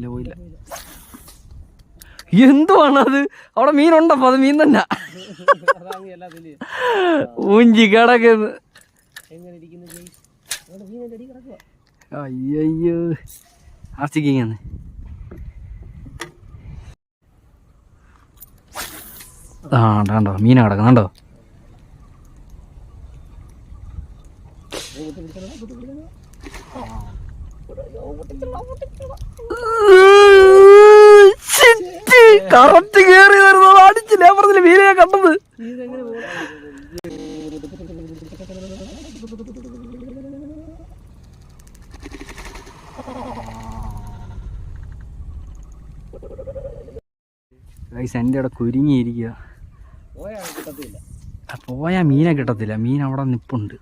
പോയില്ല. എന്തുവാണത്? അവിടെ മീനുണ്ടപ്പോ അത് മീൻ തന്നെ ഊഞ്ചി കിടക്കുന്നു. അയ്യോ ആർച്ചിക്കിങ്ങനെ കണ്ടോ മീന കിടക്കുന്നുണ്ടോ? കറക്റ്റ് കേറി വരുന്നത് അടിച്ചില്ല. ഞാൻ പറഞ്ഞില്ല മീനെ കണ്ടത്. എൻ്റെ അവിടെ കുരുങ്ങിയിരിക്കുക. പോയാ മീനെ കിട്ടത്തില്ല. മീൻ അവിടെ നിപ്പുണ്ട്.